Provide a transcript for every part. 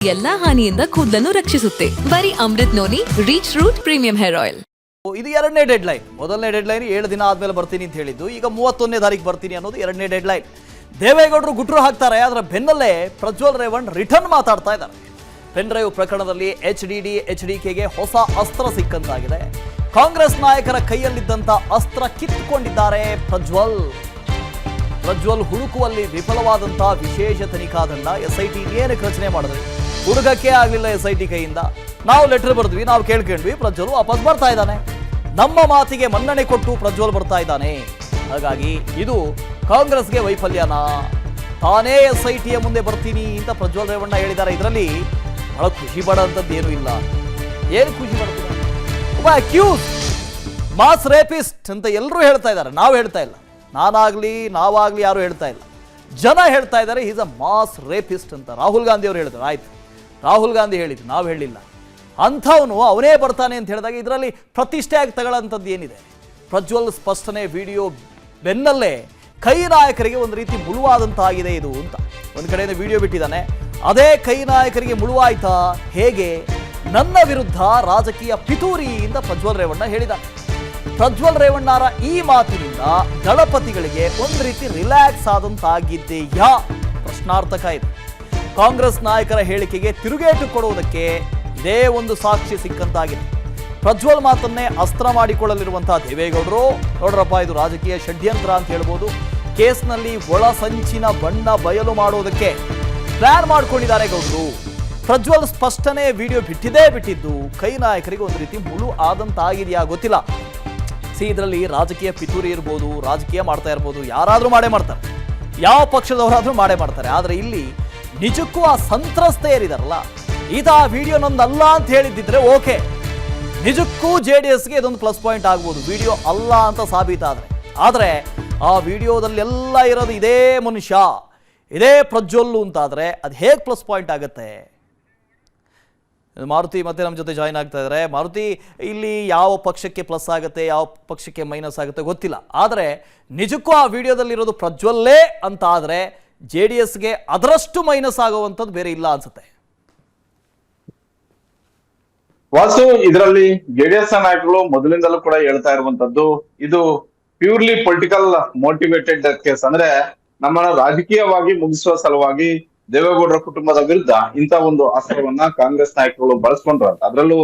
ಎಲ್ಲಾ ಹಾನಿಯಿಂದ ಕೂದಲನ್ನು ರಕ್ಷಿಸುತ್ತೆ. ಬರೀ Amrit noni reach root premium hair oil. ಇದು ಎರಡನೇ ಡೆಡ್ ಲೈನ್. ಮೊದಲನೇ ಡೆಡ್ ಲೈನ್ 7 ದಿನ ಆದ್ಮೇಲೆ ಬರ್ತೀನಿ ಅಂತ ಹೇಳಿದ್ದು, ಈಗ 31ನೇ ತಾರೀಕು ಬರ್ತೀನಿ ಅನ್ನೋದು ಎರಡನೇ ಡೆಡ್ ಲೈನ್. ದೇವೇಗೌಡರು ಗುಟ್ರು ಹಾಕ್ತಾರೆ, ಅದರ ಬೆನ್ನಲ್ಲೇ ಪ್ರಜ್ವಲ್ ರೇವಣ್ಣ ರಿಟರ್ನ್ ಮಾತಾಡ್ತಾ ಇದ್ದಾರೆ. ಪೆನ್ ಡ್ರೈವ್ ಪ್ರಕರಣದಲ್ಲಿ HDKಗೆ ಹೊಸ ಅಸ್ತ್ರ ಸಿಕ್ಕಂತಾಗಿದೆ. ಕಾಂಗ್ರೆಸ್ ನಾಯಕರ ಕೈಯಲ್ಲಿದ್ದಂತ ಅಸ್ತ್ರ ಕಿತ್ತುಕೊಂಡಿದ್ದಾರೆ ಪ್ರಜ್ವಲ್ ಹುಡುಕುವಲ್ಲಿ ವಿಫಲವಾದಂತಹ ವಿಶೇಷ ತನಿಖಾ ತಂಡ SIT ಏನಕ್ಕೆ ರಚನೆ ಮಾಡಿದ್ವಿ, ಹುಡುಗಕ್ಕೆ ಆಗಲಿಲ್ಲ SIT ಕೈಯಿಂದ. ನಾವು ಲೆಟರ್ ಬರೆದ್ವಿ, ನಾವು ಕೇಳ್ಕೊಂಡ್ವಿ, ಪ್ರಜ್ವಲ್ ವಾಪಸ್ ಬರ್ತಾ ಇದ್ದಾನೆ. ನಮ್ಮ ಮಾತಿಗೆ ಮನ್ನಣೆ ಕೊಟ್ಟು ಪ್ರಜ್ವಲ್ ಬರ್ತಾ ಇದ್ದಾನೆ. ಹಾಗಾಗಿ ಇದು ಕಾಂಗ್ರೆಸ್ಗೆ ವೈಫಲ್ಯನ, ತಾನೇ SITಯ ಮುಂದೆ ಬರ್ತೀನಿ ಅಂತ ಪ್ರಜ್ವಲ್ ರೇವಣ್ಣ ಹೇಳಿದ್ದಾರೆ. ಇದರಲ್ಲಿ ಬಹಳ ಖುಷಿ ಪಡೋಂಥದ್ದು ಏನೂ ಇಲ್ಲ. ಏನು ಖುಷಿ ಪಡ್ತೀರ? ಒಬ್ಬ ಅಕ್ಯೂಸ್ ಮಾಸ್ ರೇಪಿಸ್ಟ್ ಅಂತ ಎಲ್ಲರೂ ಹೇಳ್ತಾ ಇದ್ದಾರೆ, ನಾವು ಹೇಳ್ತಾ ಇಲ್ಲ. ನಾನಾಗ್ಲಿ ನಾವಾಗ್ಲಿ ಯಾರು ಹೇಳ್ತಾ ಇಲ್ಲ, ಜನ ಹೇಳ್ತಾ ಇದ್ದಾರೆ ಈಸ್ ಅ ಮಾಸ್ ರೇಪಿಸ್ಟ್ ಅಂತ. ರಾಹುಲ್ ಗಾಂಧಿ ಅವರು ಹೇಳಿದ್ರು, ಆಯ್ತು ರಾಹುಲ್ ಗಾಂಧಿ ಹೇಳಿದ್ರು, ನಾವು ಹೇಳಿಲ್ಲ. ಅಂಥವನು ಅವನೇ ಬರ್ತಾನೆ ಅಂತ ಹೇಳಿದಾಗ ಇದರಲ್ಲಿ ಪ್ರತಿಷ್ಠೆಯಾಗಿ ತಗೊಳ್ಳೋಂಥದ್ದು ಏನಿದೆ? ಪ್ರಜ್ವಲ್ ಸ್ಪಷ್ಟನೆ ವಿಡಿಯೋ ಬೆನ್ನಲ್ಲೇ ಕೈ ನಾಯಕರಿಗೆ ಒಂದು ರೀತಿ ಮುಳುವಾದಂತಾಗಿದೆ ಇದು ಅಂತ. ಒಂದು ಕಡೆಯಿಂದ ವಿಡಿಯೋ ಬಿಟ್ಟಿದ್ದಾನೆ, ಅದೇ ಕೈ ನಾಯಕರಿಗೆ ಮುಳುವಾಯ್ತಾ ಹೇಗೆ? ನನ್ನ ವಿರುದ್ಧ ರಾಜಕೀಯ ಪಿತೂರಿ ಅಂತ ಪ್ರಜ್ವಲ್ ರೇವಣ್ಣ ಹೇಳಿದ್ದಾರೆ. ಪ್ರಜ್ವಲ್ ರೇವಣ್ಣರ ಈ ಮಾತಿನಿಂದ ದಳಪತಿಗಳಿಗೆ ಒಂದು ರೀತಿ ರಿಲ್ಯಾಕ್ಸ್ ಆದಂತಾಗಿದೆಯಾ ಪ್ರಶ್ನಾರ್ಥಕ ಇದೆ. ಕಾಂಗ್ರೆಸ್ ನಾಯಕರ ಹೇಳಿಕೆಗೆ ತಿರುಗೇಟು ಕೊಡುವುದಕ್ಕೆ ಇದೇ ಒಂದು ಸಾಕ್ಷಿ ಸಿಕ್ಕಂತಾಗಿದೆ. ಪ್ರಜ್ವಲ್ ಮಾತನ್ನೇ ಅಸ್ತ್ರ ಮಾಡಿಕೊಳ್ಳಲಿರುವಂತಹ ದೇವೇಗೌಡರು, ನೋಡ್ರಪ್ಪ ಇದು ರಾಜಕೀಯ ಷಡ್ಯಂತ್ರ ಅಂತ ಹೇಳ್ಬೋದು. ಕೇಸ್ನಲ್ಲಿ ಒಳ ಸಂಚಿನ ಬಣ್ಣ ಬಯಲು ಮಾಡೋದಕ್ಕೆ ಪ್ಲಾನ್ ಮಾಡ್ಕೊಂಡಿದ್ದಾರೆ ಗೌಡರು. ಪ್ರಜ್ವಲ್ ಸ್ಪಷ್ಟನೆ ವಿಡಿಯೋ ಬಿಟ್ಟಿದ್ದು ಕೈ ನಾಯಕರಿಗೆ ಒಂದು ರೀತಿ ಮುಳು ಆದಂತಾಗಿದೆಯಾ ಗೊತ್ತಿಲ್ಲ. ಇದರಲ್ಲಿ ರಾಜಕೀಯ ಪಿತೂರಿ ಇರ್ಬೋದು, ರಾಜಕೀಯ ಮಾಡ್ತಾ ಇರ್ಬೋದು, ಯಾರಾದರೂ ಮಾಡೇ ಮಾಡ್ತಾರೆ, ಯಾವ ಪಕ್ಷದವರಾದ್ರೂ ಮಾಡೇ ಮಾಡ್ತಾರೆ. ಆದರೆ ಇಲ್ಲಿ ನಿಜಕ್ಕೂ ಆ ಸಂತ್ರಸ್ತೆಯರಿದಾರಲ್ಲ, ಈತ ಆ ವಿಡಿಯೋ ನೊಂದಲ್ಲ ಅಂತ ಹೇಳಿದ್ದಿದ್ರೆ ಓಕೆ, ನಿಜಕ್ಕೂ JDSಗೆ ಇದೊಂದು ಪ್ಲಸ್ ಪಾಯಿಂಟ್ ಆಗ್ಬೋದು, ವಿಡಿಯೋ ಅಲ್ಲ ಅಂತ ಸಾಬೀತಾದ್ರೆ. ಆದರೆ ಆ ವಿಡಿಯೋದಲ್ಲೆಲ್ಲ ಇರೋದು ಇದೇ ಮನುಷ್ಯ, ಇದೇ ಪ್ರಜ್ವಲ್ಲು ಅಂತಾದರೆ ಅದು ಹೇಗೆ ಪ್ಲಸ್ ಪಾಯಿಂಟ್ ಆಗುತ್ತೆ? ಮಾರುತಿ ಮತ್ತೆ ನಮ್ಮ ಜೊತೆ ಜಾಯಿನ್ ಆಗ್ತಾ ಇದ್ದಾರೆ. ಮಾರುತಿ, ಇಲ್ಲಿ ಯಾವ ಪಕ್ಷಕ್ಕೆ ಪ್ಲಸ್ ಆಗುತ್ತೆ, ಯಾವ ಪಕ್ಷಕ್ಕೆ ಮೈನಸ್ ಆಗುತ್ತೆ ಗೊತ್ತಿಲ್ಲ, ಆದರೆ ನಿಜಕ್ಕೂ ಆ ವಿಡಿಯೋದಲ್ಲಿರೋದು ಪ್ರಜ್ವಲ್ಲೇ ಅಂತ ಆದರೆ JDSಗೆ ಅದರಷ್ಟು ಮೈನಸ್ ಆಗುವಂಥದ್ದು ಬೇರೆ ಇಲ್ಲ ಅನ್ಸುತ್ತೆ. ವಾಸು, ಇದರಲ್ಲಿ JDS ನಾಯಕರು ಮೊದಲಿಂದಲೂ ಕೂಡ ಹೇಳ್ತಾ ಇರುವಂತದ್ದು ಇದು ಪ್ಯೂರ್ಲಿ ಪೊಲಿಟಿಕಲ್ ಮೋಟಿವೇಟೆಡ್ ಕೇಸ್. ಅಂದ್ರೆ ನಮ್ಮನ್ನ ರಾಜಕೀಯವಾಗಿ ಮುಗಿಸುವ ಸಲುವಾಗಿ ದೇವೇಗೌಡರ ಕುಟುಂಬದ ವಿರುದ್ಧ ಇಂಥ ಒಂದು ಅಸ್ತ್ರವನ್ನ ಕಾಂಗ್ರೆಸ್ ನಾಯಕರು ಬಳಸ್ಕೊಂಡ್ರು ಅಂತ. ಅದರಲ್ಲೂ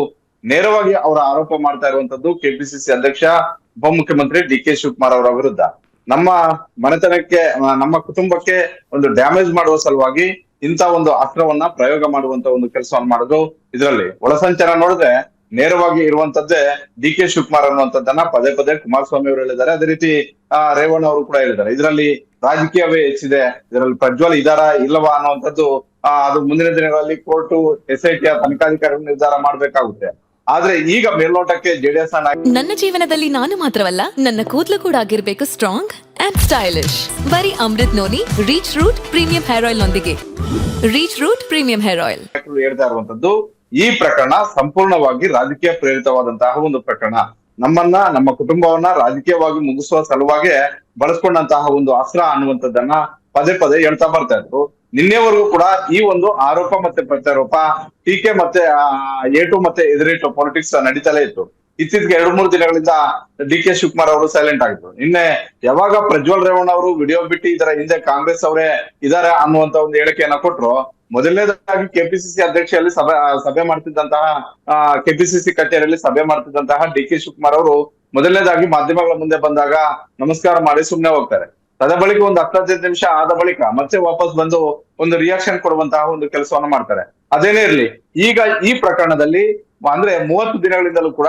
ನೇರವಾಗಿ ಅವರ ಆರೋಪ ಮಾಡ್ತಾ ಇರುವಂತದ್ದು KPCC ಅಧ್ಯಕ್ಷ ಉಪಮುಖ್ಯಮಂತ್ರಿ DK ಶಿವಕುಮಾರ್ ಅವರ ವಿರುದ್ಧ. ನಮ್ಮ ಮನೆತನಕ್ಕೆ, ನಮ್ಮ ಕುಟುಂಬಕ್ಕೆ ಒಂದು ಡ್ಯಾಮೇಜ್ ಮಾಡುವ ಸಲುವಾಗಿ ಇಂಥ ಒಂದು ಅಸ್ತ್ರವನ್ನ ಪ್ರಯೋಗ ಮಾಡುವಂತ ಒಂದು ಕೆಲಸವನ್ನು ಮಾಡೋದು. ಇದರಲ್ಲಿ ಒಳಸಂಚನ ನೋಡಿದ್ರೆ ನೇರವಾಗಿ ಇರುವಂತದ್ದೇ DK ಶಿವಕುಮಾರ್ ಅನ್ನುವಂಥದ್ದನ್ನ ಪದೇ ಪದೇ ಕುಮಾರಸ್ವಾಮಿ ಅವರು ಹೇಳಿದ್ದಾರೆ. ಅದೇ ರೀತಿ ರೇವಣ್ಣ ಅವರು ಕೂಡ ಹೇಳಿದ್ದಾರೆ. ಇದರಲ್ಲಿ ರಾಜಕೀಯವೇ ಹೆಚ್ಚಿದೆ, ಇದರಲ್ಲಿ ಪ್ರಜ್ವಲ್ ಇದಾರಾ ಇಲ್ಲವಾ ಅನ್ನುವಂಥದ್ದು ಅದು ಮುಂದಿನ ದಿನಗಳಲ್ಲಿ ಕೋರ್ಟು SITಯ ತನಿಖಾಧಿಕಾರಿಗಳು ನಿರ್ಧಾರ ಮಾಡ್ಬೇಕಾಗುತ್ತೆ. ಆದ್ರೆ ಈಗ ಮೇಲ್ನೋಟಕ್ಕೆ JDS ನನ್ನ ಜೀವನದಲ್ಲಿ ನಾನು ಮಾತ್ರವಲ್ಲ, ನನ್ನ ಕೂದಲು ಕೂಡ ಆಗಿರ್ಬೇಕು ಸ್ಟ್ರಾಂಗ್ ಅಂಡ್ ಸ್ಟೈಲಿಶ್. ಬರೀ Amrit noni reach root premium hair oil ನೊಂದಿಗೆ. Reach root premium hair oil ಹೇಳ್ತಾ ಇರುವಂತದ್ದು ಈ ಪ್ರಕರಣ ಸಂಪೂರ್ಣವಾಗಿ ರಾಜಕೀಯ ಪ್ರೇರಿತವಾದಂತಹ ಒಂದು ಪ್ರಕರಣ. ನಮ್ಮನ್ನ, ನಮ್ಮ ಕುಟುಂಬವನ್ನ ರಾಜಕೀಯವಾಗಿ ಮುಗಿಸುವ ಸಲುವಾಗಿ ಬಳಸ್ಕೊಂಡಂತಹ ಒಂದು ಅಸ್ತ್ರ ಅನ್ನುವಂಥದ್ದನ್ನ ಪದೇ ಪದೇ ಹೇಳ್ತಾ ಬರ್ತಾ ಇದ್ರು. ನಿನ್ನೆವರೆಗೂ ಕೂಡ ಈ ಒಂದು ಆರೋಪ ಮತ್ತೆ ಪ್ರತ್ಯಾರೋಪ, ಟೀಕೆ ಮತ್ತೆ ಏಟು ಮತ್ತೆ ಎದುರೇಟು ಪಾಲಿಟಿಕ್ಸ್ ನಡೀತಲೇ ಇತ್ತು. ಇತ್ತೀಚೆಗೆ 2-3 ದಿನಗಳಿಂದ DK ಶಿವಕುಮಾರ್ ಅವರು ಸೈಲೆಂಟ್ ಆಗಿದ್ರು. ನಿನ್ನೆ ಯಾವಾಗ ಪ್ರಜ್ವಲ್ ರೇವಣ್ಣ ಅವರು ವಿಡಿಯೋ ಬಿಟ್ಟು ಇದರ ಹಿಂದೆ ಕಾಂಗ್ರೆಸ್ ಅವರೇ ಇದಾರೆ ಅನ್ನುವಂತ ಒಂದು ಹೇಳಿಕೆಯನ್ನ ಕೊಟ್ರು, ಮೊದಲನೇದಾಗಿ KPCC ಅಧ್ಯಕ್ಷರಲ್ಲಿ ಸಭೆ ಮಾಡ್ತಿದ್ದಂತಹ KPCC ಕಚೇರಿಯಲ್ಲಿ ಸಭೆ ಮಾಡ್ತಿದ್ದಂತಹ DK ಶಿವಕುಮಾರ್ ಅವರು ಮೊದಲನೇದಾಗಿ ಮಾಧ್ಯಮಗಳ ಮುಂದೆ ಬಂದಾಗ ನಮಸ್ಕಾರ ಮಾಡಿ ಸುಮ್ನೆ ಹೋಗ್ತಾರೆ. ಅದ ಬಳಿಕ ಒಂದು 10-15 ನಿಮಿಷ ಆದ ಬಳಿಕ ಮತ್ತೆ ವಾಪಸ್ ಬಂದು ಒಂದು ರಿಯಾಕ್ಷನ್ ಕೊಡುವಂತಹ ಒಂದು ಕೆಲಸವನ್ನ ಮಾಡ್ತಾರೆ. ಅದೇನೇ ಇರ್ಲಿ, ಈಗ ಈ ಪ್ರಕರಣದಲ್ಲಿ ಅಂದ್ರೆ 30 ದಿನಗಳಿಂದಲೂ ಕೂಡ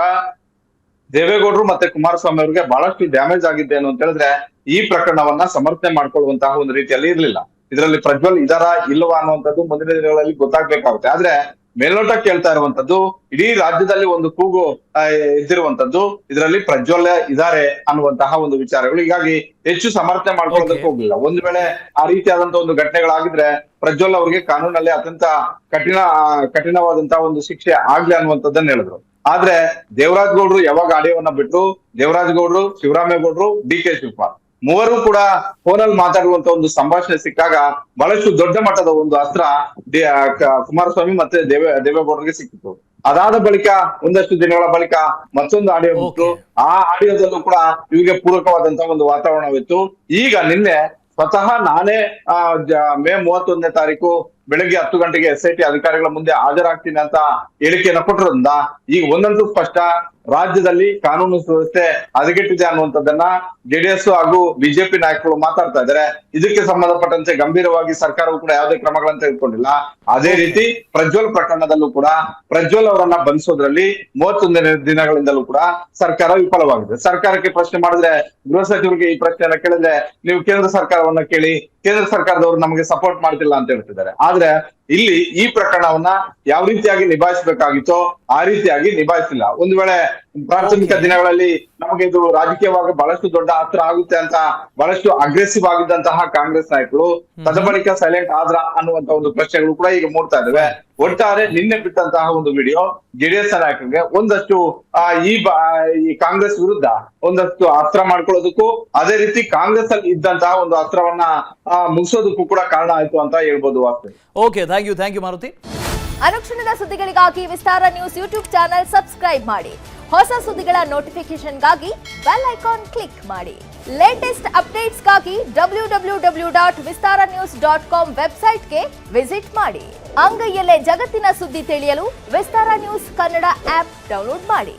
ದೇವೇಗೌಡರು ಮತ್ತೆ ಕುಮಾರಸ್ವಾಮಿ ಅವರಿಗೆ ಬಹಳಷ್ಟು ಡ್ಯಾಮೇಜ್ ಆಗಿದೆ ಅಂತ ಹೇಳಿದ್ರೆ ಈ ಪ್ರಕರಣವನ್ನ ಸಮರ್ಥನೆ ಮಾಡ್ಕೊಳ್ಳುವಂತಹ ಒಂದು ರೀತಿಯಲ್ಲಿ ಇರ್ಲಿಲ್ಲ. ಇದರಲ್ಲಿ ಪ್ರಜ್ವಲ್ ಇದಾರಾ ಇಲ್ಲವಾ ಅನ್ನುವಂಥದ್ದು ಮುಂದಿನ ದಿನಗಳಲ್ಲಿ ಗೊತ್ತಾಗ್ಬೇಕಾಗುತ್ತೆ. ಆದ್ರೆ ಮೇಲ್ನೋಟಕ್ಕೆ ಹೇಳ್ತಾ ಇರುವಂತದ್ದು ಇಡೀ ರಾಜ್ಯದಲ್ಲಿ ಒಂದು ಕೂಗು ಎದ್ದಿರುವಂತದ್ದು ಇದರಲ್ಲಿ ಪ್ರಜ್ವಲ್ ಇದಾರೆ ಅನ್ನುವಂತಹ ಒಂದು ವಿಚಾರಗಳು. ಹೀಗಾಗಿ ಹೆಚ್ಚು ಸಮರ್ಥನೆ ಮಾಡ್ಕೊಳ್ಳೋದಕ್ಕೆ ಹೋಗ್ಲಿಲ್ಲ. ಒಂದು ವೇಳೆ ಆ ರೀತಿಯಾದಂತಹ ಒಂದು ಘಟನೆಗಳಾಗಿದ್ರೆ ಪ್ರಜ್ವಲ್ ಅವರಿಗೆ ಕಾನೂನಲ್ಲಿ ಅತ್ಯಂತ ಕಠಿಣವಾದಂತಹ ಒಂದು ಶಿಕ್ಷೆ ಆಗ್ಲಿ ಅನ್ನುವಂಥದ್ದನ್ನ ಹೇಳಿದ್ರು. ಆದ್ರೆ ದೇವರಾಜ್ ಗೌಡ್ರು ಯಾವಾಗ ಆಡಿಯೋವನ್ನ ಬಿಟ್ಟು, ದೇವರಾಜ್ ಗೌಡ್ರು, ಶಿವರಾಮೇಗೌಡರು, DK ಶಿವಕುಮಾರ್ ಮೂವರು ಕೂಡ ಫೋನಲ್ಲಿ ಮಾತಾಡುವಂತ ಒಂದು ಸಂಭಾಷಣೆ ಸಿಕ್ಕಾಗ ಬಹಳಷ್ಟು ದೊಡ್ಡ ಮಟ್ಟದ ಒಂದು ಅಸ್ತ್ರ ಕುಮಾರಸ್ವಾಮಿ ಮತ್ತೆ ದೇವೇಗೌಡರಿಗೆ ಸಿಕ್ಕಿತ್ತು. ಅದಾದ ಬಳಿಕ ಒಂದಷ್ಟು ದಿನಗಳ ಬಳಿಕ ಮತ್ತೊಂದು ಆಡಿಯೋ ಬಿಟ್ಟು ಆ ಆಡಿಯೋದಲ್ಲೂ ಕೂಡ ಇವಿಗೆ ಪೂರಕವಾದಂತಹ ಒಂದು ವಾತಾವರಣವಿತ್ತು. ಈಗ ನಿನ್ನೆ ಸ್ವತಃ ನಾನೇ ಮೇ 31ನೇ ತಾರೀಕು ಬೆಳಗ್ಗೆ 10 ಗಂಟೆಗೆ SIT ಅಧಿಕಾರಿಗಳ ಮುಂದೆ ಹಾಜರಾಗ್ತೀನಿ ಅಂತ ಹೇಳಿಕೆಯನ್ನು ಕೊಟ್ಟಿರೋದ್ರಿಂದ ಈಗ ಒಂದಂತೂ ಸ್ಪಷ್ಟ, ರಾಜ್ಯದಲ್ಲಿ ಕಾನೂನು ಸುವ್ಯವಸ್ಥೆ ಹದಗೆಟ್ಟಿದೆ ಅನ್ನುವಂಥದ್ದನ್ನ JDS ಹಾಗೂ ಬಿಜೆಪಿ ನಾಯಕರು ಮಾತಾಡ್ತಾ ಇದ್ದಾರೆ. ಇದಕ್ಕೆ ಸಂಬಂಧಪಟ್ಟಂತೆ ಗಂಭೀರವಾಗಿ ಸರ್ಕಾರವು ಕೂಡ ಯಾವುದೇ ಕ್ರಮಗಳನ್ನು ತೆಗೆದುಕೊಂಡಿಲ್ಲ. ಅದೇ ರೀತಿ ಪ್ರಜ್ವಲ್ ಪ್ರಕರಣದಲ್ಲೂ ಕೂಡ ಪ್ರಜ್ವಲ್ ಅವರನ್ನ ಬಂಧಿಸೋದ್ರಲ್ಲಿ 31 ದಿನಗಳಿಂದಲೂ ಕೂಡ ಸರ್ಕಾರ ವಿಫಲವಾಗಿದೆ. ಸರ್ಕಾರಕ್ಕೆ ಪ್ರಶ್ನೆ ಮಾಡಿದ್ರೆ, ಗೃಹ ಸಚಿವರಿಗೆ ಈ ಪ್ರಶ್ನೆಯನ್ನ ಕೇಳಿದ್ರೆ ನೀವು ಕೇಂದ್ರ ಸರ್ಕಾರವನ್ನ ಕೇಳಿ, ಕೇಂದ್ರ ಸರ್ಕಾರದವರು ನಮಗೆ ಸಪೋರ್ಟ್ ಮಾಡ್ತಿಲ್ಲ ಅಂತ ಹೇಳ್ತಿದ್ದಾರೆ. ಆದ್ರೆ ಇಲ್ಲಿ ಈ ಪ್ರಕರಣವನ್ನ ಯಾವ ರೀತಿಯಾಗಿ ನಿಭಾಯಿಸಬೇಕಾಗಿತ್ತೋ ಆ ರೀತಿಯಾಗಿ ನಿಭಾಯಿಸಿಲ್ಲ. ಒಂದು ವೇಳೆ ಪ್ರಾಥಮಿಕ ದಿನಗಳಲ್ಲಿ ನಮಗೆ ಇದು ರಾಜಕೀಯವಾಗಿ ಬಹಳಷ್ಟು ದೊಡ್ಡ ಅಸ್ತ್ರ ಆಗುತ್ತೆ ಅಂತ ಬಹಳಷ್ಟು ಅಗ್ರೆಸಿವ್ ಆಗಿದ್ದಂತಹ ಕಾಂಗ್ರೆಸ್ ನಾಯಕರು ತದಬಳಿಕ ಸೈಲೆಂಟ್ ಆದ್ರ ಅನ್ನುವಂತ ಒಂದು ಪ್ರಶ್ನೆಗಳು ಕೂಡ ಈಗ ಮೂಡ್ತಾ ಇದಾವೆ. ಒಟ್ಟಾರೆ ನಿನ್ನೆ ಬಿಟ್ಟಂತಹ ಒಂದು ವಿಡಿಯೋ JDS ನಾಯಕರಿಗೆ ಒಂದಷ್ಟು ಈ ಕಾಂಗ್ರೆಸ್ ವಿರುದ್ಧ ಒಂದಷ್ಟು ಅಸ್ತ್ರ ಮಾಡ್ಕೊಳ್ಳೋದಕ್ಕೂ ಅದೇ ರೀತಿ ಕಾಂಗ್ರೆಸ್ ಅಲ್ಲಿ ಇದ್ದಂತಹ ಒಂದು ಅಸ್ತ್ರವನ್ನ ಮುಗಿಸೋದಕ್ಕೂ ಕೂಡ ಕಾರಣ ಆಯ್ತು ಅಂತ ಹೇಳ್ಬೋದು. Okay, thank you Maruti. ಅನುಕ್ಷಣದ ಸುದ್ದಿಗಳಿಗಾಗಿ Vistara news YouTube channel subscribe ಮಾಡಿ. ಹೊಸ ಸುದ್ದಿಗಳ ನೋಟಿಫಿಕೇಶನ್ಗಾಗಿ ಬೆಲ್ ಐಕಾನ್ ಕ್ಲಿಕ್ ಮಾಡಿ. ಲೇಟೆಸ್ಟ್ ಅಪ್ಡೇಟ್ಸ್ಗಾಗಿ www.vistaranews.com ವೆಬ್ಸೈಟ್ಗೆ ವಿಸಿಟ್ ಮಾಡಿ. ಅಂಗೈಯಲ್ಲೇ ಜಗತ್ತಿನ ಸುದ್ದಿ ತಿಳಿಯಲು Vistara news Kannada app download ಮಾಡಿ.